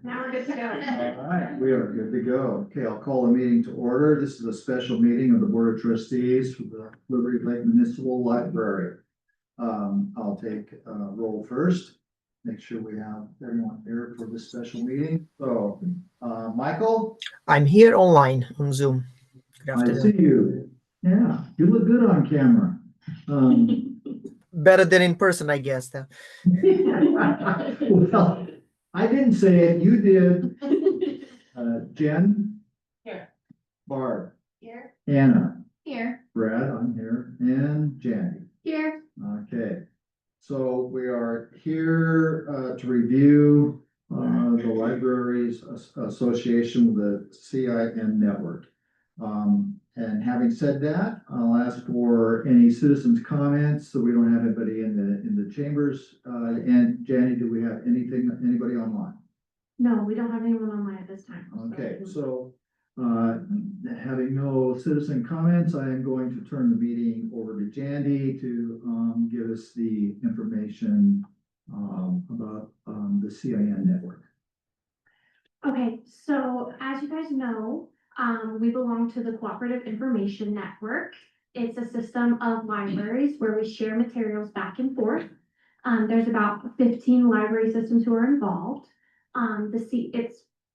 Now we're good to go. All right, we are good to go. Okay, I'll call the meeting to order. This is a special meeting of the Board of Trustees for the Liberty Lake Municipal Library. I'll take roll first. Make sure we have everyone here for this special meeting. So, Michael? I'm here online on Zoom. Good I see afternoon. you. Yeah, you look good on camera. Better than in person, I guess. Well, I didn't say it, you did. Jen? Here. Barb? Here. Anna? Here. Brad, I'm here, and Jandy. Here. Okay, so we are here to review the Libraries Association with the CIN network. And having said that, I'll ask for any citizens' comments, so we don't have anybody in the chambers. And Jandy, do we have anybody online? No, we don't have anyone online at this time. Okay, so having no citizen comments, I am going to turn the meeting over to Jandy to give us the information about the CIN network. Okay, so as you guys know, we belong to the Cooperative Information Network. It's a system of libraries where we share materials back and forth. There's about 15 library systems who are involved.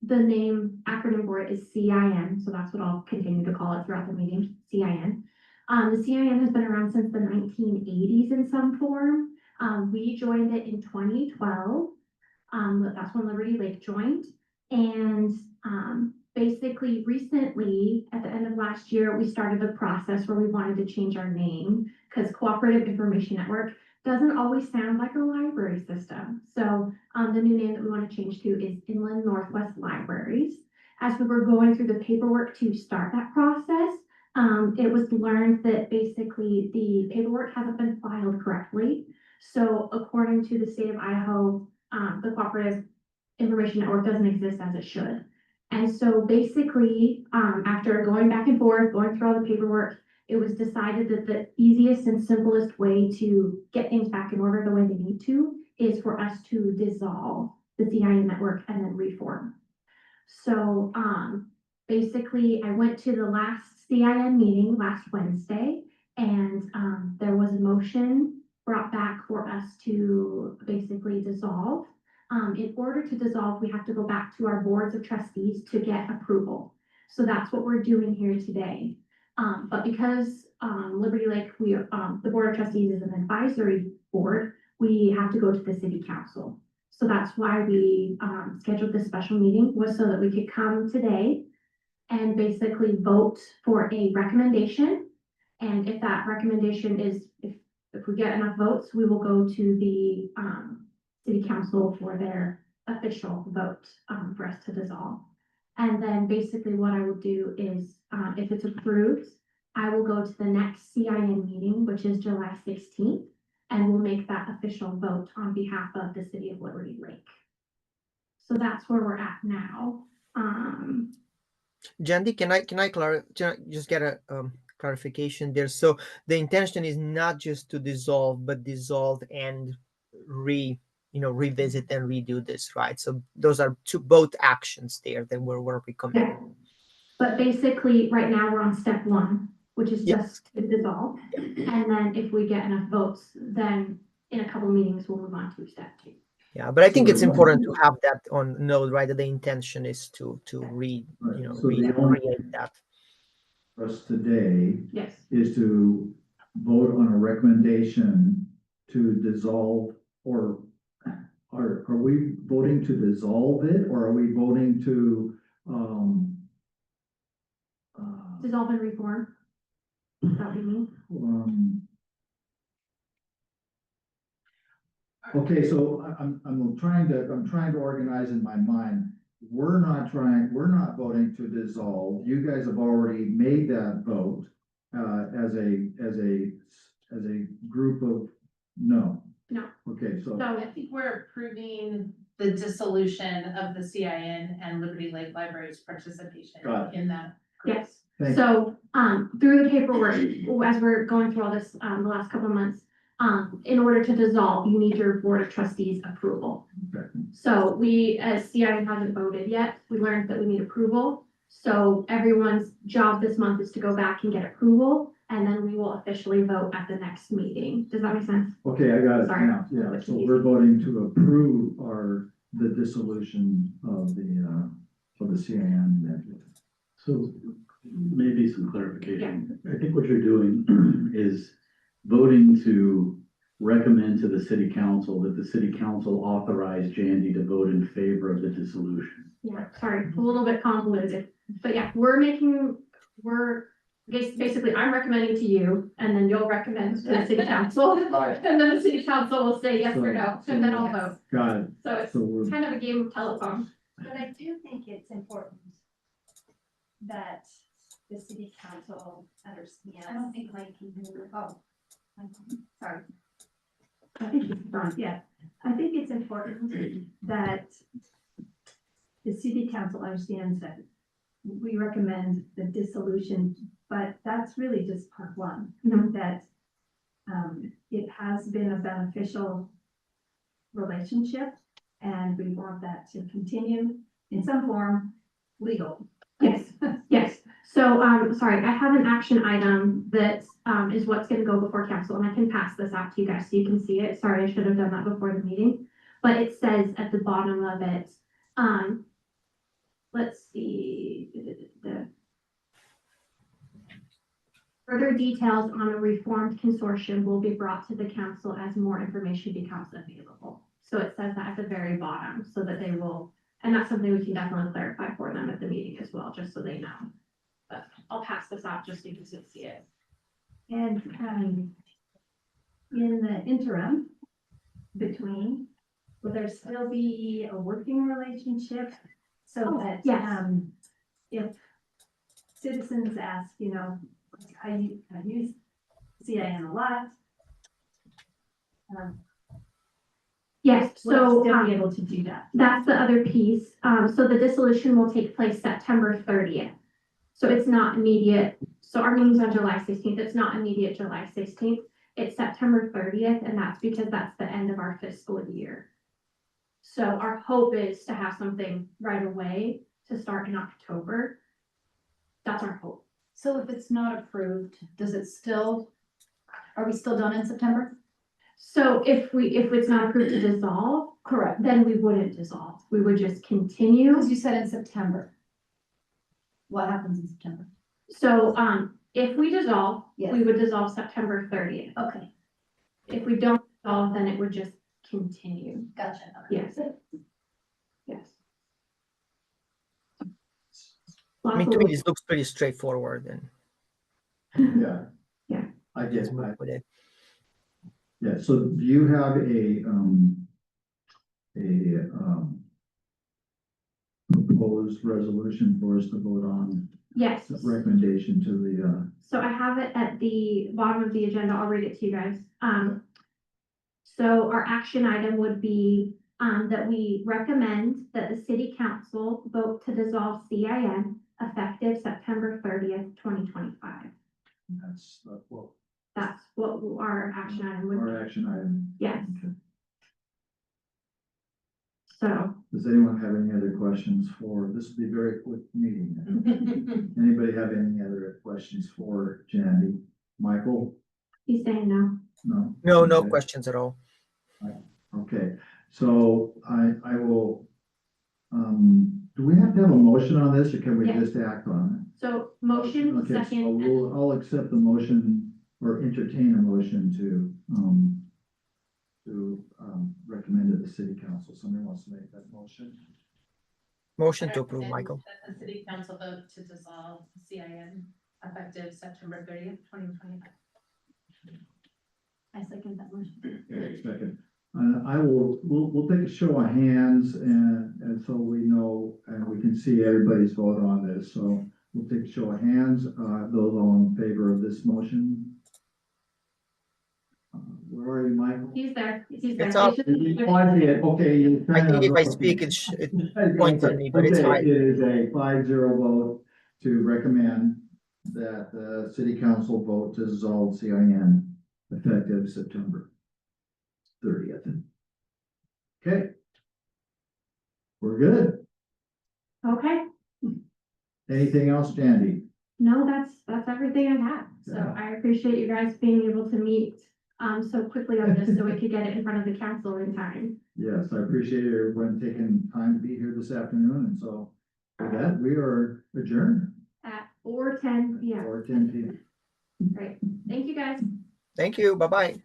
The name acronym for it is CIN, so that's what I'll continue to call it throughout the meeting, CIN. The CIN has been around since the 1980s in some form. We joined it in 2012. That's when Liberty Lake joined. And basically recently, at the end of last year, we started a process where we wanted to change our name because Cooperative Information Network doesn't always sound like a library system. So the new name that we want to change to is Inland Northwest Libraries. As we were going through the paperwork to start that process, it was learned that basically the paperwork hasn't been filed correctly. So according to the state of Idaho, the Cooperative Information Network doesn't exist as it should. And so basically, after going back and forth, going through all the paperwork, it was decided that the easiest and simplest way to get things back in order the way they need to is for us to dissolve the CIN network and then reform. So basically, I went to the last CIN meeting last Wednesday, and there was a motion brought back for us to basically dissolve. In order to dissolve, we have to go back to our boards of trustees to get approval. So that's what we're doing here today. But because Liberty Lake, the Board of Trustees is an advisory board, we have to go to the city council. So that's why we scheduled this special meeting, was so that we could come today and basically vote for a recommendation. And if that recommendation is, if we get enough votes, we will go to the city council for their official vote for us to dissolve. And then basically what I will do is, if it's approved, I will go to the next CIN meeting, which is July 16th, and we'll make that official vote on behalf of the city of Liberty Lake. So that's where we're at now. Jandy, can I just get a clarification there? So the intention is not just to dissolve, but dissolve and revisit and redo this, right? So those are both actions there that we're committed. Yeah. But basically, right now we're on step one, which is Yes. just to dissolve. And then if we get enough votes, then in a couple of meetings, we'll move on to step two. Yeah, but I think it's important to have that on note, right? That the intention is to create that. For us today Yes. is to vote on a recommendation to dissolve, or are we voting to dissolve it, or are we voting to Dissolve and reform. Is that what you mean? Okay, so I'm trying to organize in my mind. We're not voting to dissolve. You guys have already made that vote as a group of no. No. Okay, so I think we're approving the dissolution of the CIN and Liberty Lake Library's participation Got it. in that group. Yes. So through the paperwork, as we're going through all this the last couple of months, in order to dissolve, you need your board of trustees approval. Okay. So we, as CIN hasn't voted yet, we learned that we need approval. So everyone's job this month is to go back and get approval, and then we will officially vote at the next meeting. Does that make sense? Okay, I got it Sorry. now. Yeah, so we're voting to approve the dissolution of the CIN network. So maybe some clarification. I think what you're doing is voting to recommend to the city council that the city council authorize Jandy to vote in favor of the dissolution. Yeah, sorry, it's a little bit convoluted, but yeah, basically, I'm recommending to you, and then you'll recommend to the city council. Right. And then the city council will say yes or no, and then I'll Yes. vote. Got it. So it's So we're, kind of a game of telephone. But I do think it's important that the city council understands. I don't think Mike can hear. Oh, sorry. I think it's done. Yeah, I think it's important that the city council understands that we recommend the dissolution, but that's really just part one. Mhm. That it has been a beneficial relationship, and we want that to continue in some form, legal. Yes, yes. So, sorry, I have an action item that, is what's gonna go before council, and I can pass this out to you guys so you can see it. Sorry, I should have done that before the meeting. But it says at the bottom of it, let's see. Further details on a reformed consortium will be brought to the council as more information becomes available. So it says that at the very bottom, so that they will, and that's something we can definitely clarify for them at the meeting as well, just so they know. But I'll pass this out just so you can see it. And in the interim, will there still be a working relationship? So Oh, that, yes. If citizens ask, I use CIN a lot. Yes, We'll so, still be able to do that. that's the other piece. So the dissolution will take place September 30th. So it's not immediate. So our meeting's on July 16th. It's not immediate July 16th. It's September 30th, and that's because that's the end of our fiscal year. So our hope is to have something right away to start in October. That's our hope. So if it's not approved, are we still done in September? So if it's not approved to dissolve, Correct. then we wouldn't dissolve. We would just continue. Because you said in September. What happens in September? So, if we dissolve, Yes. we would dissolve September 30th. Okay, If we don't dissolve, then it would just continue. gotcha. Okay. Yes. Yes. I mean, Lots to of- me, this looks pretty straightforward and yeah. Yeah. I get let's it. move with it. Yeah, so do you have a proposed resolution for us to vote on, Yes. recommendation to the, So I have it at the bottom of the agenda. I'll read it to you guys. So our action item would be, that we recommend that the city council vote to dissolve CIN effective September 30th, 2025. that's well, That's what our action item would be. our action item. Yes. Okay. So, Does anyone have any other questions this will be a very quick meeting. Anybody have any other questions for Jandy? Michael? he's saying no. No? No Okay. questions at all. Okay, so I will, do we have to have a motion on this, or can we Yes. just act on So it? motion, Okay, so second, I'll accept the motion or entertain a motion to recommend to the city council. Somebody wants to make that motion? Motion to approve, Recommend Michael. That the city council vote to dissolve CIN effective September 30th, 2025. I second that motion. Okay, second. We'll take a show of hands and so we know, and we can see everybody's vote on this, so we'll take a show of hands, those all in favor of this motion. Where are you, Michael? he's there, he's there. It's up. Oh, I see it, okay. you I think if I okay. speak, it points at me, but it's Okay, fine. it is a 5-0 vote to recommend that the city council vote to dissolve CIN effective September 30th. Okay. We're good. Okay, Anything else, Jandy? no, that's everything I have. So Yeah. I appreciate you guys being able to meet so quickly on this so we could get it in front of the council in time. Yes, I appreciate everyone taking time to be here this afternoon, and so with that, we are adjourned. At 4:10 p.m. Or 10 p.m. Right. Thank you guys. Thank you. Bye-bye.